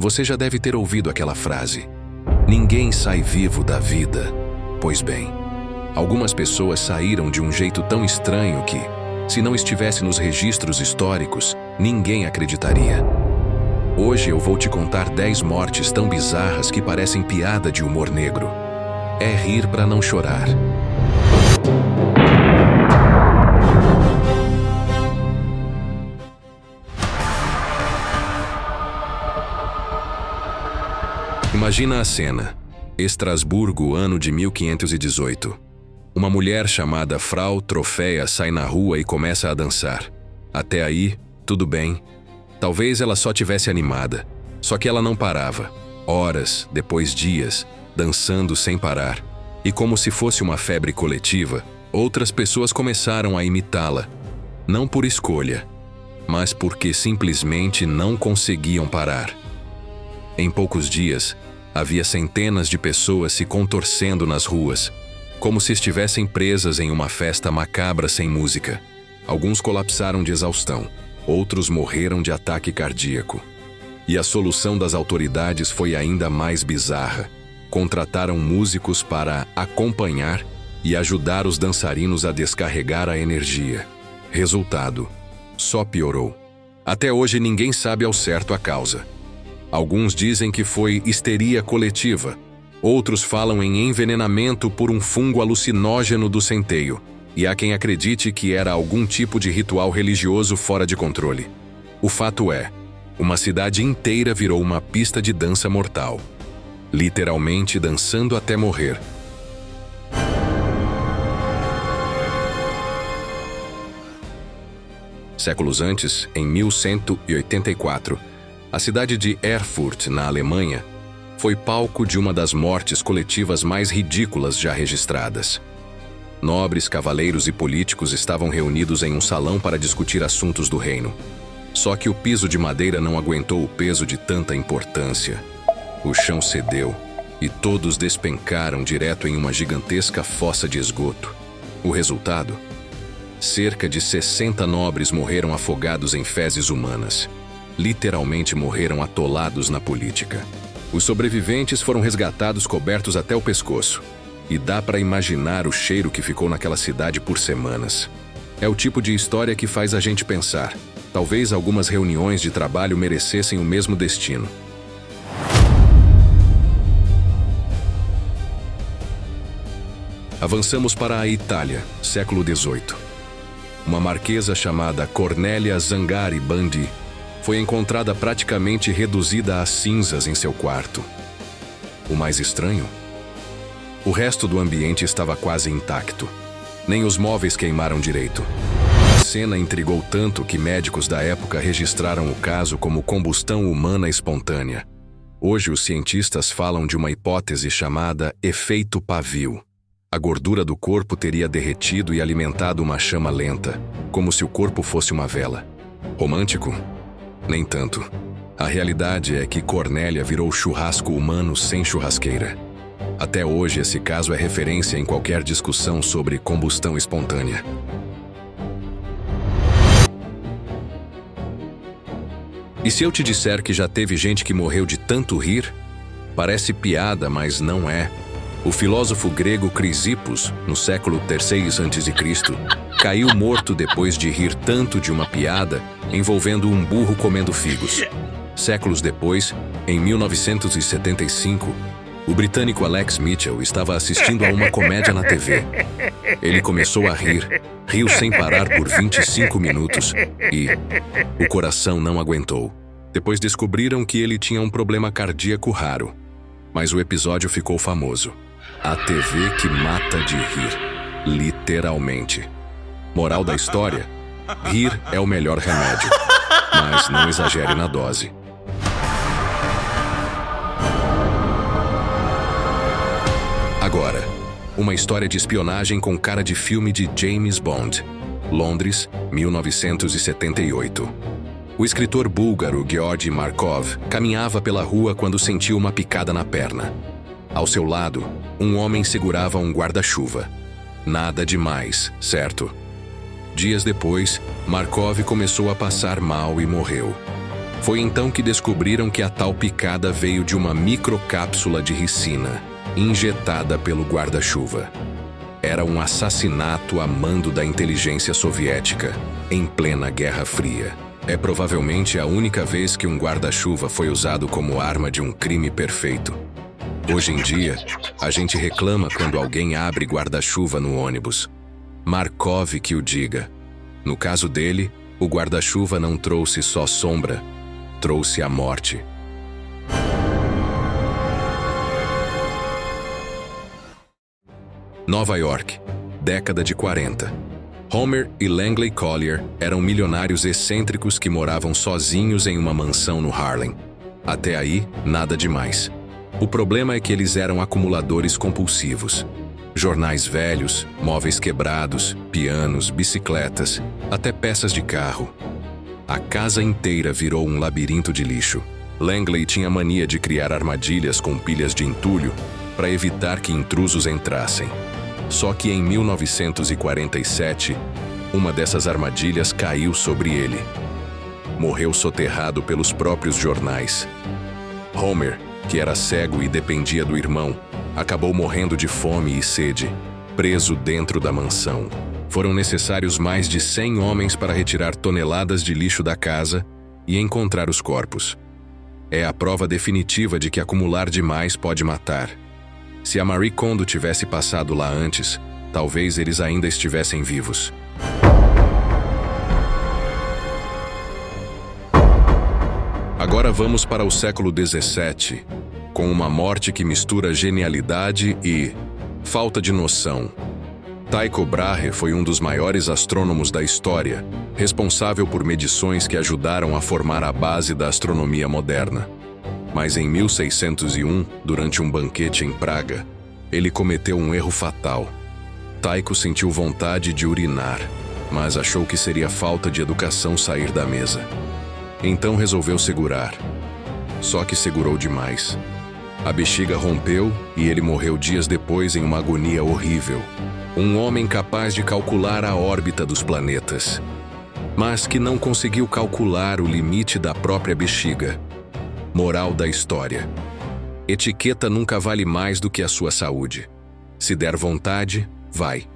Você já deve ter ouvido aquela frase: ninguém sai vivo da vida. Pois bem, algumas pessoas saíram de um jeito tão estranho que, se não estivesse nos registros históricos, ninguém acreditaria. Hoje eu vou te contar 10 mortes tão bizarras que parecem piada de humor negro. É rir para não chorar. Imagina a cena. Estrasburgo, ano de 1518. Uma mulher chamada Frau Troféia sai na rua e começa a dançar. Até aí, tudo bem. Talvez ela só tivesse animada. Só que ela não parava. Horas, depois dias, dançando sem parar. E como se fosse uma febre coletiva, outras pessoas começaram a imitá-la. Não por escolha, mas porque simplesmente não conseguiam parar. Em poucos dias, havia centenas de pessoas se contorcendo nas ruas, como se estivessem presas em uma festa macabra sem música. Alguns colapsaram de exaustão, outros morreram de ataque cardíaco. E a solução das autoridades foi ainda mais bizarra. Contrataram músicos para acompanhar e ajudar os dançarinos a descarregar a energia. Resultado: só piorou. Até hoje ninguém sabe ao certo a causa. Alguns dizem que foi histeria coletiva. Outros falam em envenenamento por um fungo alucinógeno do centeio. E há quem acredite que era algum tipo de ritual religioso fora de controle. O fato é, uma cidade inteira virou uma pista de dança mortal. Literalmente dançando até morrer. Séculos antes, em 1184, a cidade de Erfurt, na Alemanha, foi palco de uma das mortes coletivas mais ridículas já registradas. Nobres, cavaleiros e políticos estavam reunidos em um salão para discutir assuntos do reino. Só que o piso de madeira não aguentou o peso de tanta importância. O chão cedeu e todos despencaram direto em uma gigantesca fossa de esgoto. O resultado? Cerca de 60 nobres morreram afogados em fezes humanas. Literalmente morreram atolados na política. Os sobreviventes foram resgatados cobertos até o pescoço. E dá para imaginar o cheiro que ficou naquela cidade por semanas. É o tipo de história que faz a gente pensar. Talvez algumas reuniões de trabalho merecessem o mesmo destino. Avançamos para a Itália, século XVIII. Uma marquesa chamada Cornélia Zangari Bandi foi encontrada praticamente reduzida a cinzas em seu quarto. O mais estranho? O resto do ambiente estava quase intacto. Nem os móveis queimaram direito. A cena intrigou tanto que médicos da época registraram o caso como combustão humana espontânea. Hoje os cientistas falam de uma hipótese chamada efeito pavio. A gordura do corpo teria derretido e alimentado uma chama lenta, como se o corpo fosse uma vela. Romântico? Nem tanto. A realidade é que Cornélia virou churrasco humano sem churrasqueira. Até hoje esse caso é referência em qualquer discussão sobre combustão espontânea. E se eu te disser que já teve gente que morreu de tanto rir? Parece piada, mas não é. O filósofo grego Crisippos, no século III a.C., caiu morto depois de rir tanto de uma piada envolvendo um burro comendo figos. Séculos depois, em 1975, o britânico Alex Mitchell estava assistindo a uma comédia na TV. Ele começou a rir, riu sem parar por 25 minutos e o coração não aguentou. Depois descobriram que ele tinha um problema cardíaco raro. Mas o episódio ficou famoso. A TV que mata de rir. Literalmente. Moral da história? Rir é o melhor remédio. Mas não exagere na dose. Agora, uma história de espionagem com cara de filme de James Bond. Londres, 1978. O escritor búlgaro Georgi Markov caminhava pela rua quando sentiu uma picada na perna. Ao seu lado, um homem segurava um guarda-chuva. Nada demais, certo? Dias depois, Markov começou a passar mal e morreu. Foi então que descobriram que a tal picada veio de uma microcápsula de ricina, injetada pelo guarda-chuva. Era um assassinato a mando da inteligência soviética, em plena Guerra Fria. É provavelmente a única vez que um guarda-chuva foi usado como arma de um crime perfeito. Hoje em dia, a gente reclama quando alguém abre guarda-chuva no ônibus. Markov que o diga. No caso dele, o guarda-chuva não trouxe só sombra, trouxe a morte. Nova York, década de 40. Homer e Langley Collier eram milionários excêntricos que moravam sozinhos em uma mansão no Harlem. Até aí, nada demais. O problema é que eles eram acumuladores compulsivos. Jornais velhos, móveis quebrados, pianos, bicicletas, até peças de carro. A casa inteira virou um labirinto de lixo. Langley tinha mania de criar armadilhas com pilhas de entulho para evitar que intrusos entrassem. Só que em 1947, uma dessas armadilhas caiu sobre ele. Morreu soterrado pelos próprios jornais. Homer, que era cego e dependia do irmão, acabou morrendo de fome e sede, preso dentro da mansão. Foram necessários mais de 100 homens para retirar toneladas de lixo da casa e encontrar os corpos. É a prova definitiva de que acumular demais pode matar. Se a Marie Kondo tivesse passado lá antes, talvez eles ainda estivessem vivos. Agora vamos para o século XVII, com uma morte que mistura genialidade e falta de noção. Tycho Brahe foi um dos maiores astrônomos da história, responsável por medições que ajudaram a formar a base da astronomia moderna. Mas em 1601, durante um banquete em Praga, ele cometeu um erro fatal. Tycho sentiu vontade de urinar, mas achou que seria falta de educação sair da mesa. Então resolveu segurar. Só que segurou demais. A bexiga rompeu e ele morreu dias depois em uma agonia horrível. Um homem capaz de calcular a órbita dos planetas, mas que não conseguiu calcular o limite da própria bexiga. Moral da história: etiqueta nunca vale mais do que a sua saúde. Se der vontade, vai.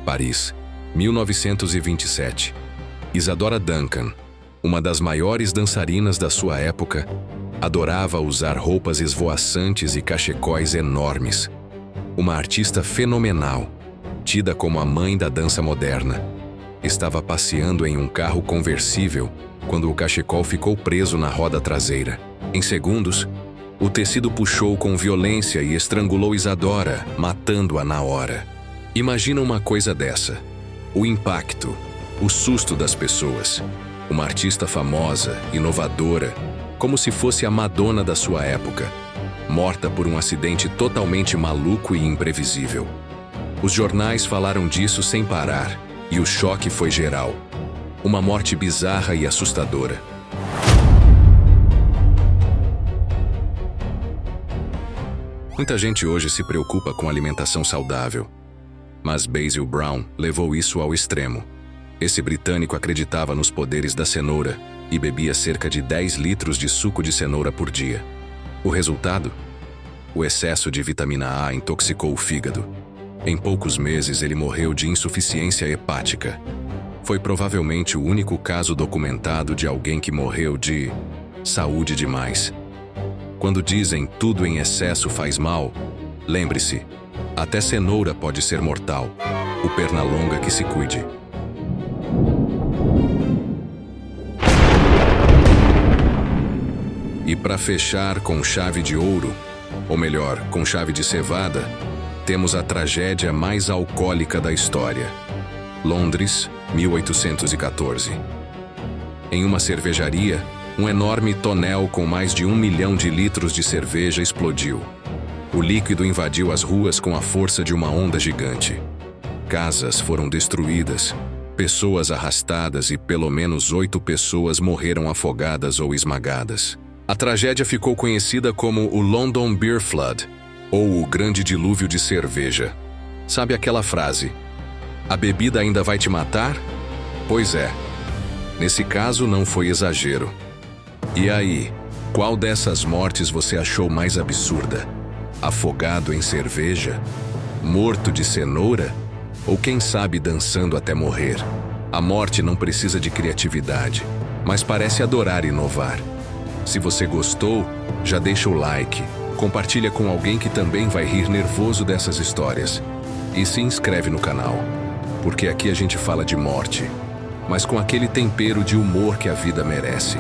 Paris, 1927. Isadora Duncan, uma das maiores dançarinas da sua época, adorava usar roupas esvoaçantes e cachecóis enormes. Uma artista fenomenal, tida como a mãe da dança moderna, estava passeando em um carro conversível quando o cachecol ficou preso na roda traseira. Em segundos, o tecido puxou com violência e estrangulou Isadora, matando-a na hora. Imagina uma coisa dessa: o impacto, o susto das pessoas. Uma artista famosa, inovadora, como se fosse a Madonna da sua época, morta por um acidente totalmente maluco e imprevisível. Os jornais falaram disso sem parar, e o choque foi geral. Uma morte bizarra e assustadora. Muita gente hoje se preocupa com alimentação saudável, mas Basil Brown levou isso ao extremo. Esse britânico acreditava nos poderes da cenoura e bebia cerca de 10 litros de suco de cenoura por dia. O resultado? O excesso de vitamina A intoxicou o fígado. Em poucos meses ele morreu de insuficiência hepática. Foi provavelmente o único caso documentado de alguém que morreu de saúde demais. Quando dizem tudo em excesso faz mal, lembre-se, até cenoura pode ser mortal. O Pernalonga que se cuide. E para fechar com chave de ouro, ou melhor, com chave de cevada, temos a tragédia mais alcoólica da história. Londres, 1814. Em uma cervejaria, um enorme tonel com mais de 1 milhão de litros de cerveja explodiu. O líquido invadiu as ruas com a força de uma onda gigante. Casas foram destruídas, pessoas arrastadas e pelo menos 8 pessoas morreram afogadas ou esmagadas. A tragédia ficou conhecida como o London Beer Flood, ou o Grande Dilúvio de Cerveja. Sabe aquela frase? A bebida ainda vai te matar? Pois é. Nesse caso, não foi exagero. E aí, qual dessas mortes você achou mais absurda? Afogado em cerveja? Morto de cenoura? Ou quem sabe dançando até morrer? A morte não precisa de criatividade, mas parece adorar inovar. Se você gostou, já deixa o like, compartilha com alguém que também vai rir nervoso dessas histórias. E se inscreve no canal, porque aqui a gente fala de morte, mas com aquele tempero de humor que a vida merece.